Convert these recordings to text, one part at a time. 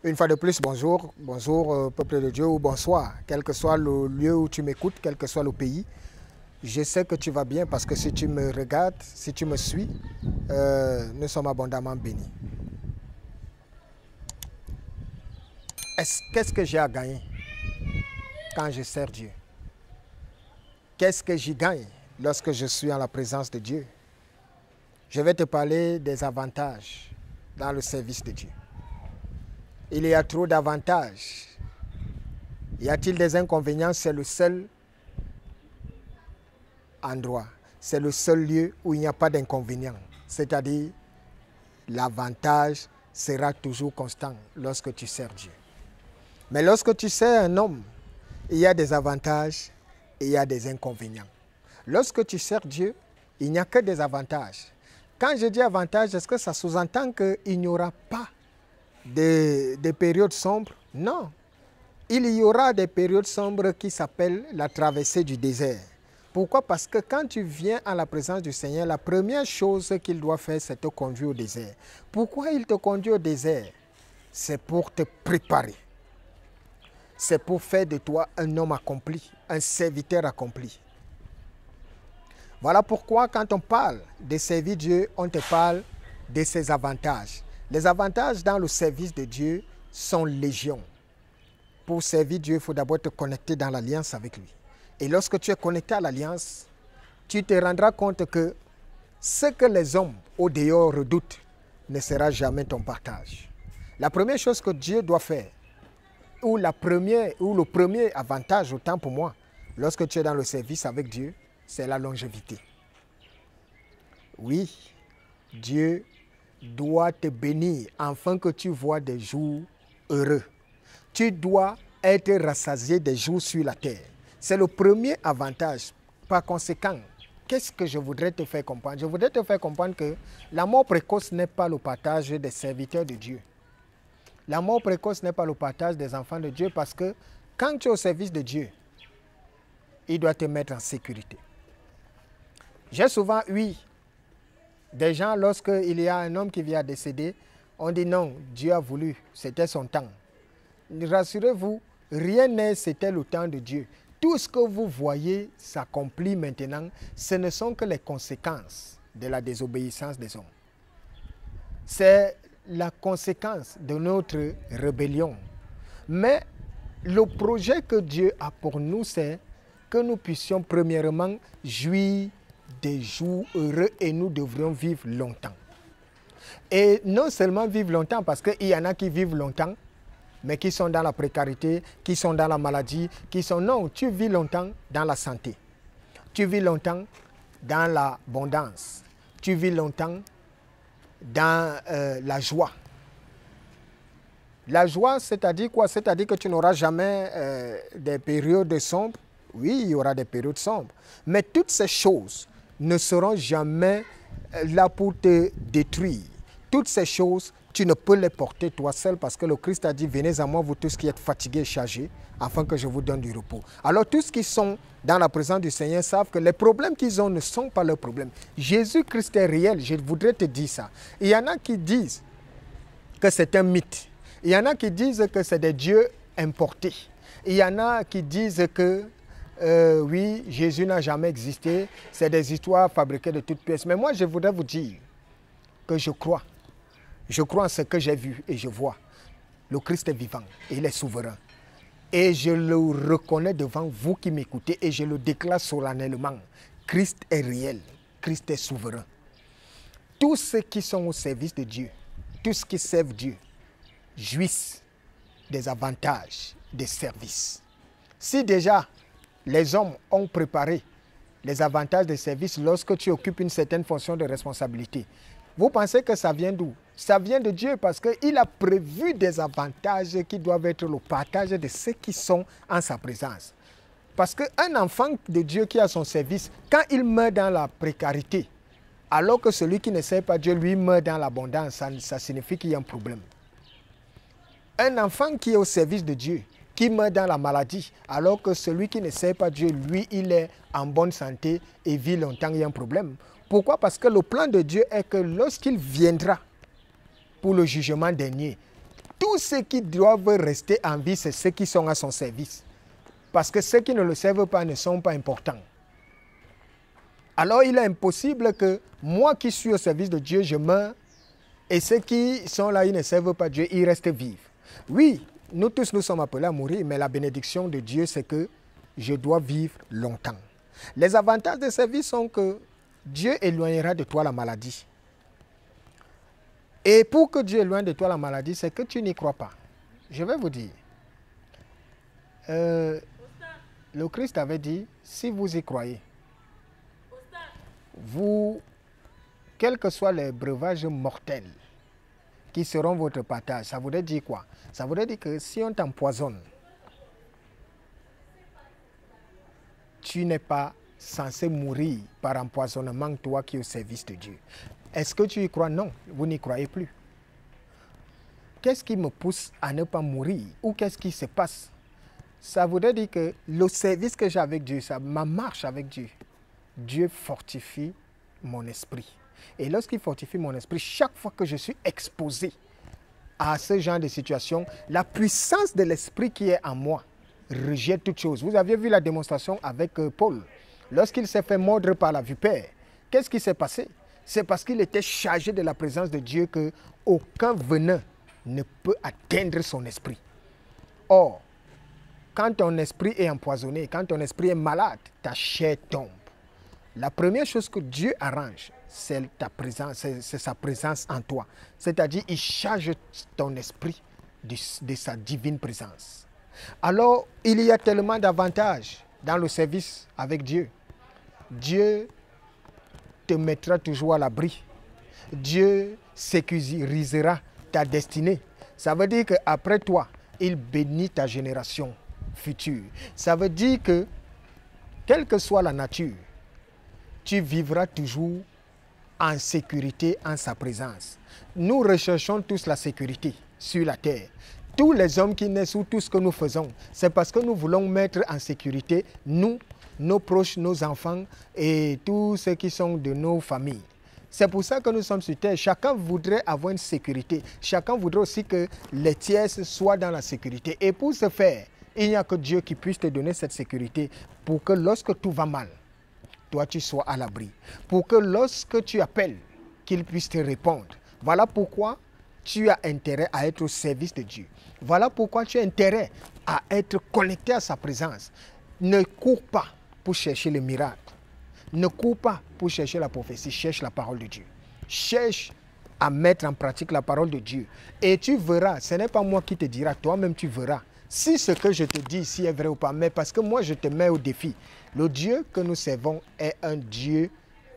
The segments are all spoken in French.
Une fois de plus, bonjour, bonjour peuple de Dieu ou bonsoir, quel que soit le lieu où tu m'écoutes, quel que soit le pays. Je sais que tu vas bien parce que si tu me regardes, si tu me suis, nous sommes abondamment bénis. Qu'est-ce que j'ai à gagner quand je sers Dieu? Qu'est-ce que j'y gagne lorsque je suis en la présence de Dieu? Je vais te parler des avantages dans le service de Dieu. Il y a trop d'avantages. Y a-t-il des inconvénients? C'est le seul endroit, c'est le seul lieu où il n'y a pas d'inconvénients. C'est-à-dire, l'avantage sera toujours constant lorsque tu sers Dieu. Mais lorsque tu sers un homme, il y a des avantages et il y a des inconvénients. Lorsque tu sers Dieu, il n'y a que des avantages. Quand je dis avantages, est-ce que ça sous-entend qu'il n'y aura pas des périodes sombres? Non. Il y aura des périodes sombres qui s'appellent la traversée du désert. Pourquoi? Parce que quand tu viens à la présence du Seigneur, la première chose qu'il doit faire, c'est te conduire au désert. Pourquoi il te conduit au désert? C'est pour te préparer. C'est pour faire de toi un homme accompli, un serviteur accompli. Voilà pourquoi quand on parle de servir Dieu, on te parle de ses avantages. Les avantages dans le service de Dieu sont légion. Pour servir Dieu, il faut d'abord te connecter dans l'alliance avec lui. Et lorsque tu es connecté à l'alliance, tu te rendras compte que ce que les hommes au dehors redoutent ne sera jamais ton partage. La première chose que Dieu doit faire, ou le premier avantage, autant pour moi, lorsque tu es dans le service avec Dieu, c'est la longévité. Oui, Dieu doit te bénir afin que tu vois des jours heureux. Tu dois être rassasié des jours sur la terre. C'est le premier avantage. Par conséquent, qu'est-ce que je voudrais te faire comprendre? Je voudrais te faire comprendre que la mort précoce n'est pas le partage des serviteurs de Dieu. La mort précoce n'est pas le partage des enfants de Dieu parce que quand tu es au service de Dieu, il doit te mettre en sécurité. J'ai souvent eu des gens, lorsqu'il y a un homme qui vient décéder, on dit non, Dieu a voulu, c'était son temps. Rassurez-vous, rien n'est, c'était le temps de Dieu. Tout ce que vous voyez s'accomplit maintenant, ce ne sont que les conséquences de la désobéissance des hommes. C'est la conséquence de notre rébellion. Mais le projet que Dieu a pour nous, c'est que nous puissions premièrement jouir des jours heureux et nous devrions vivre longtemps. Et non seulement vivre longtemps, parce qu'il y en a qui vivent longtemps, mais qui sont dans la précarité, qui sont dans la maladie, qui sont... Non, tu vis longtemps dans la santé. Tu vis longtemps dans l'abondance. Tu vis longtemps dans la joie. La joie, c'est-à-dire quoi? C'est-à-dire que tu n'auras jamais des périodes sombres. Oui, il y aura des périodes sombres. Mais toutes ces choses ne seront jamais là pour te détruire. Toutes ces choses, tu ne peux les porter toi seul parce que le Christ a dit, venez à moi, vous tous qui êtes fatigués et chargés, afin que je vous donne du repos. Alors tous qui sont dans la présence du Seigneur savent que les problèmes qu'ils ont ne sont pas leurs problèmes. Jésus-Christ est réel, je voudrais te dire ça. Il y en a qui disent que c'est un mythe. Il y en a qui disent que c'est des dieux importés. Il y en a qui disent que oui, Jésus n'a jamais existé, c'est des histoires fabriquées de toutes pièces. Mais moi, je voudrais vous dire que je crois. Je crois en ce que j'ai vu et je vois. Le Christ est vivant et il est souverain. Et je le reconnais devant vous qui m'écoutez et je le déclare solennellement. Christ est réel, Christ est souverain. Tous ceux qui sont au service de Dieu, tous ceux qui servent Dieu, jouissent des avantages des services. Si déjà les hommes ont préparé les avantages des services lorsque tu occupes une certaine fonction de responsabilité, vous pensez que ça vient d'où? Ça vient de Dieu parce qu'il a prévu des avantages qui doivent être le partage de ceux qui sont en sa présence. Parce qu'un enfant de Dieu qui a son service, quand il meurt dans la précarité, alors que celui qui ne sert pas Dieu, lui, meurt dans l'abondance, ça signifie qu'il y a un problème. Un enfant qui est au service de Dieu, qui meurt dans la maladie, alors que celui qui ne sert pas Dieu, lui, il est en bonne santé et vit longtemps, il y a un problème. Pourquoi? Parce que le plan de Dieu est que lorsqu'il viendra pour le jugement dernier, tous ceux qui doivent rester en vie, c'est ceux qui sont à son service. Parce que ceux qui ne le servent pas ne sont pas importants. Alors il est impossible que moi qui suis au service de Dieu, je meurs, et ceux qui sont là, ils ne servent pas Dieu, ils restent vivants. Oui, nous tous nous sommes appelés à mourir, mais la bénédiction de Dieu, c'est que je dois vivre longtemps. Les avantages de cette vie sont que Dieu éloignera de toi la maladie. Et pour que Dieu éloigne de toi la maladie, c'est que tu n'y crois pas. Je vais vous dire. Le Christ avait dit, si vous y croyez, vous, quels que soient les breuvages mortels qui seront votre partage, ça voudrait dire quoi? Ça voudrait dire que si on t'empoisonne, tu n'es pas censé mourir par empoisonnement, toi qui es au service de Dieu. Est-ce que tu y crois? Non, vous n'y croyez plus. Qu'est-ce qui me pousse à ne pas mourir? Ou qu'est-ce qui se passe? Ça voudrait dire que le service que j'ai avec Dieu, ma marche avec Dieu, Dieu fortifie mon esprit. Et lorsqu'il fortifie mon esprit, chaque fois que je suis exposé à ce genre de situation, la puissance de l'esprit qui est en moi rejette toute chose. Vous aviez vu la démonstration avec Paul. Lorsqu'il s'est fait mordre par la vipère, qu'est-ce qui s'est passé? C'est parce qu'il était chargé de la présence de Dieu qu'aucun venin ne peut atteindre son esprit. Or, quand ton esprit est empoisonné, quand ton esprit est malade, ta chair tombe. La première chose que Dieu arrange, c'est ta présence, c'est sa présence en toi. C'est-à-dire, il charge ton esprit de sa divine présence. Alors, il y a tellement d'avantages dans le service avec Dieu. Dieu te mettra toujours à l'abri. Dieu sécurisera ta destinée. Ça veut dire qu'après toi, il bénit ta génération future. Ça veut dire que, quelle que soit la nature, tu vivras toujours en sécurité en sa présence. Nous recherchons tous la sécurité sur la terre. Tous les hommes qui naissent ou tout ce que nous faisons, c'est parce que nous voulons mettre en sécurité nous, nos proches, nos enfants et tous ceux qui sont de nos familles. C'est pour ça que nous sommes sur terre. Chacun voudrait avoir une sécurité. Chacun voudrait aussi que les tierces soient dans la sécurité. Et pour ce faire, il n'y a que Dieu qui puisse te donner cette sécurité pour que lorsque tout va mal, toi tu sois à l'abri. Pour que lorsque tu appelles, qu'il puisse te répondre. Voilà pourquoi tu as intérêt à être au service de Dieu. Voilà pourquoi tu as intérêt à être connecté à sa présence. Ne cours pas pour chercher le miracle. Ne cours pas pour chercher la prophétie. Cherche la parole de Dieu. Cherche à mettre en pratique la parole de Dieu. Et tu verras, ce n'est pas moi qui te dira, toi-même tu verras si ce que je te dis ici est vrai ou pas. Mais parce que moi je te mets au défi. Le Dieu que nous servons est un Dieu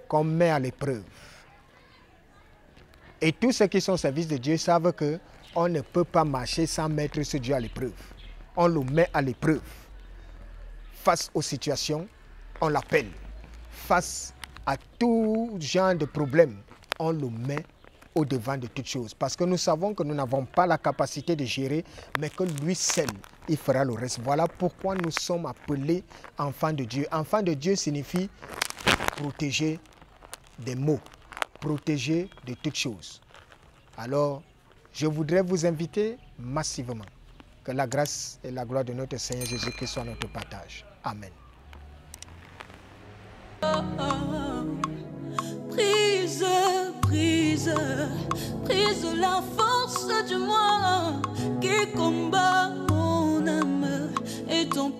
qu'on met à l'épreuve. Et tous ceux qui sont au service de Dieu savent qu'on ne peut pas marcher sans mettre ce Dieu à l'épreuve. On le met à l'épreuve. Face aux situations, on l'appelle. Face à tout genre de problèmes, on le met au-devant de toutes choses. Parce que nous savons que nous n'avons pas la capacité de gérer, mais que lui seul, il fera le reste. Voilà pourquoi nous sommes appelés enfants de Dieu. Enfants de Dieu signifie protéger des maux, protéger de toutes choses. Alors, je voudrais vous inviter massivement que la grâce et la gloire de notre Seigneur Jésus-Christ soient notre partage. Amen. Brise, brise, brise la force du moi qui combat mon âme et ton